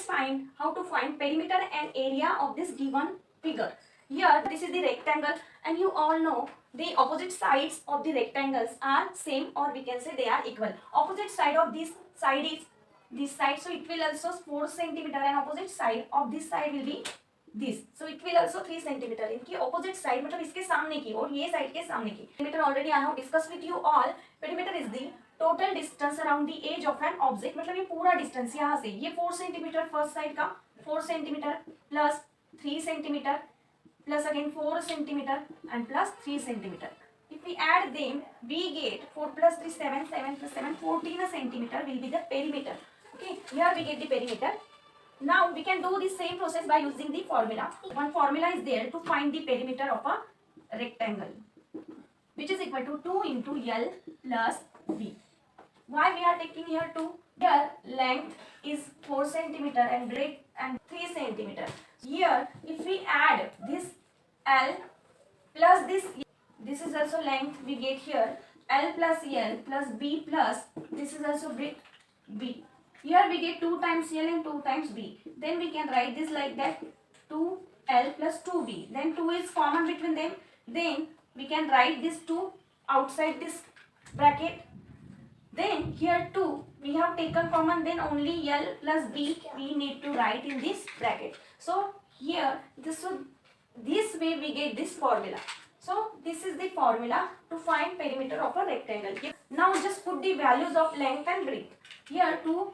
let's find how to find perimeter and area of this given figure. Here this is the rectangle, and you all know the opposite sides of the rectangles are same, or we can say they are equal. Opposite side of this side is this side, so it will also 4 centimeter, and opposite side of this side will be this, so it will also 3 centimeter. इनकी opposite side मतलब इसके सामने की और ये side के सामने की. Perimeter already I have discussed with you all. Perimeter is the total distance around the edge of an object. मतलब ये पूरा distance यहाँ से ये 4 centimeter first side का 4 centimeter plus 3 centimeter plus again 4 centimeter and plus 3 centimeter. If we add them, we get 4 plus 3 7, 7 plus 7 14 centimeter will be the perimeter. Okay, here we get the perimeter. Now we can do the same process by using the formula. One formula is there to find the perimeter of a rectangle, which is equal to 2 into L plus B. Why we are taking here 2? Here length is 4 centimeter and breadth and 3 centimeter. Here if we add this L plus this is also length, we get here L plus L plus B plus this is also breadth B. Here we get 2 times L and 2 times B. Then we can write this like that, 2L plus 2B. Then 2 is common between them. Then we can write this 2 outside this bracket. Then here 2 we have taken common, then only L plus B we need to write in this bracket. So here this way we get this formula. So this is the formula to find perimeter of a rectangle. Now just put the values of length and breadth. Here 2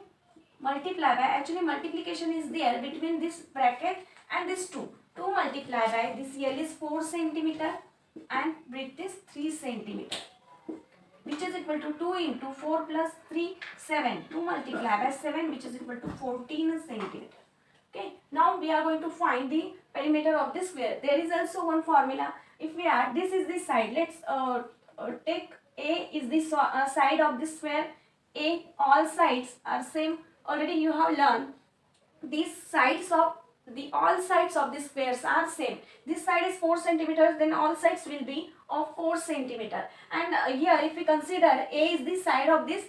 multiply by, actually multiplication is there between this bracket and this 2. 2 multiply by this L is 4 centimeter and breadth is 3 centimeter, which is equal to 2 into 4 plus 3 7. 2 multiply by 7, which is equal to 14 centimeter. Okay, now we are going to find the perimeter of this square. There is also one formula. If we add, this is the side, let's take A is the side of this square. A, all sides are same. Already you have learned these sides of all sides of the squares are same. This side is 4 centimeters, then all sides will be of 4 centimeter. And here if we consider A is the side of this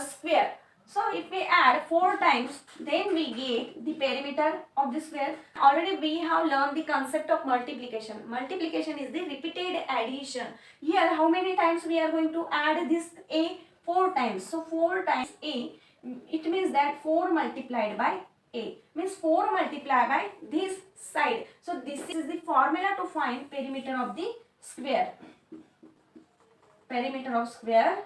square, so if we add 4 times, then we get the perimeter of the square. Already we have learned the concept of multiplication. Multiplication is the repeated addition. Here how many times we are going to add this A? 4 times. So 4 times A, it means that 4 multiplied by A means 4 multiplied by this side. So this is the formula to find perimeter of the square. Perimeter of square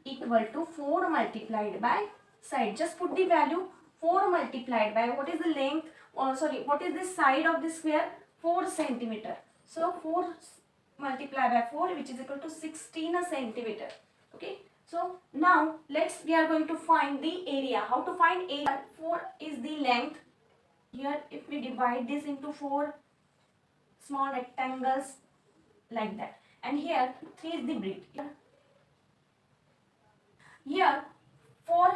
equal to 4 multiplied by side. Just put the value 4 multiplied by, what is the length, or sorry, what is the side of the square? 4 centimeter. So 4 multiplied by 4, which is equal to 16 centimeter. Okay. So now we are going to find the area. How to find area? 4 is the length. Here if we divide this into 4 small rectangles like that, and here 3 is the breadth. Here 4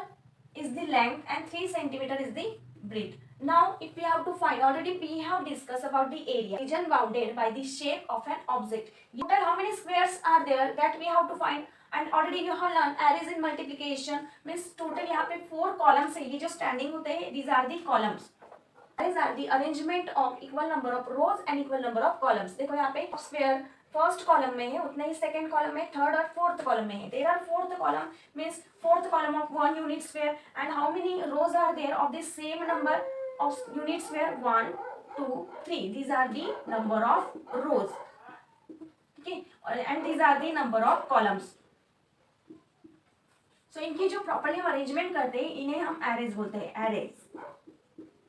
is the length and 3 centimeter is the breadth. Now if we have to find, already we have discussed about the area, region bounded by the shape of an object. Total how many squares are there, that we have to find. And already you have learned arrays in multiplication means total यहाँ पे 4 columns है, ये जो standing होते हैं, these are the columns. Arrays are the arrangement of equal number of rows and equal number of columns. देखो यहाँ पे square first column में है, उतना ही second column में, third और fourth column में है. There are fourth column means fourth column of 1 unit square, and how many rows are there of the same number of unit square? 1, 2, 3. These are the number of rows. Okay, and these are the number of columns. So इनकी जो properly हम arrangement करते हैं इन्हें हम arrays बोलते हैं, arrays.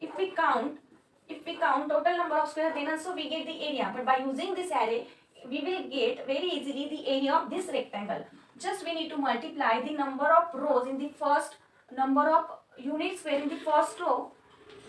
If we count total number of square, then also we get the area. But by using this array, we will get very easily the area of this rectangle. Just we need to multiply the number of rows in the first, number of unit square in the first row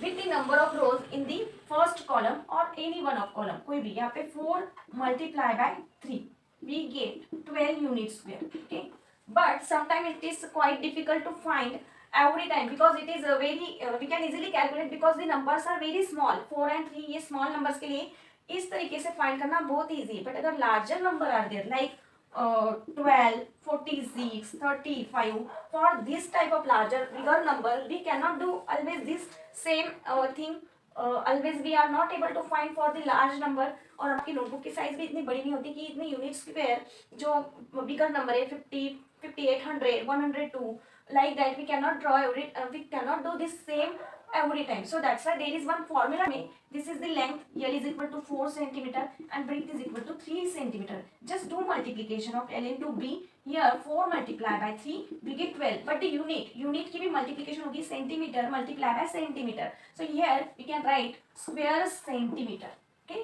with the number of rows in the first column or any one of column. कोई भी, यहाँ पे 4 multiply by 3, we get 12 unit square. Okay. But sometimes it is quite difficult to find every time, because it is a very we can easily calculate because the numbers are very small. 4 and 3 ये small numbers के लिए इस तरीके से find करना बहुत easy है. But अगर larger number are there like 12, 46, 35. For this type of larger, bigger number, we cannot do always this same thing. Always we are not able to find for the large number. और आपकी notebook की size भी इतनी बड़ी नहीं होती कि इतने यूनिट्स स्क्वायर जो बिगर नंबर है 50, 58, 100, 102 like that we cannot draw we cannot do this same every time. So that's why there is one formula. This is the length. L is equal to 4 centimeter and breadth is equal to 3 centimeter. Just do multiplication of L into B. Here 4 multiplied by 3 we get 12. But the unit की भी multiplication होगी centimeter multiplied by centimeter. So here we can write square centimeter. Okay.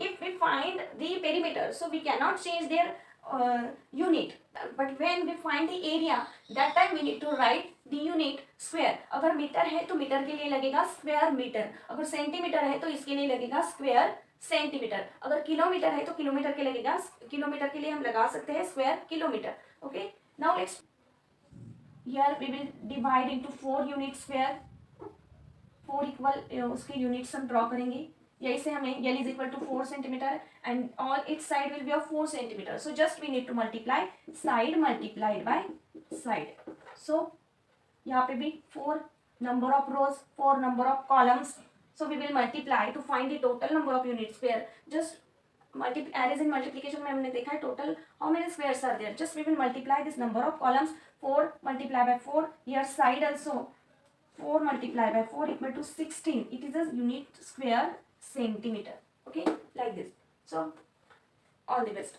If we find the perimeter, so we cannot change their unit, but when we find the area, that time we need to write the unit square. अगर metre है तो metre के लिए लगेगा square metre, अगर centimetre है तो इसके लिए लगेगा स्क्वायर सेंटीमीटर, अगर किलोमीटर है तो किलोमीटर के लगेगा, किलोमीटर के लिए हम लगा सकते हैं square kilometre. Okay, now let's here we will divide into 4 unit square. 4 equal उसके यूनिट्स हम ड्रॉ करेंगे. यही से हमें L is equal to 4 centimetre and all its side will be of 4 centimetre. So just we need to multiply side multiplied by side. So यहाँ पे भी 4 number of rows, 4 number of columns. So we will multiply to find the total number of unit square. Just as in multiplication में हमने देखा है total how many squares are there. Just we will multiply this number of columns. 4 multiply by 4. Here side also 4 multiply by 4 equal to 16. It is a unit square centimeter. Okay, like this. So all the best.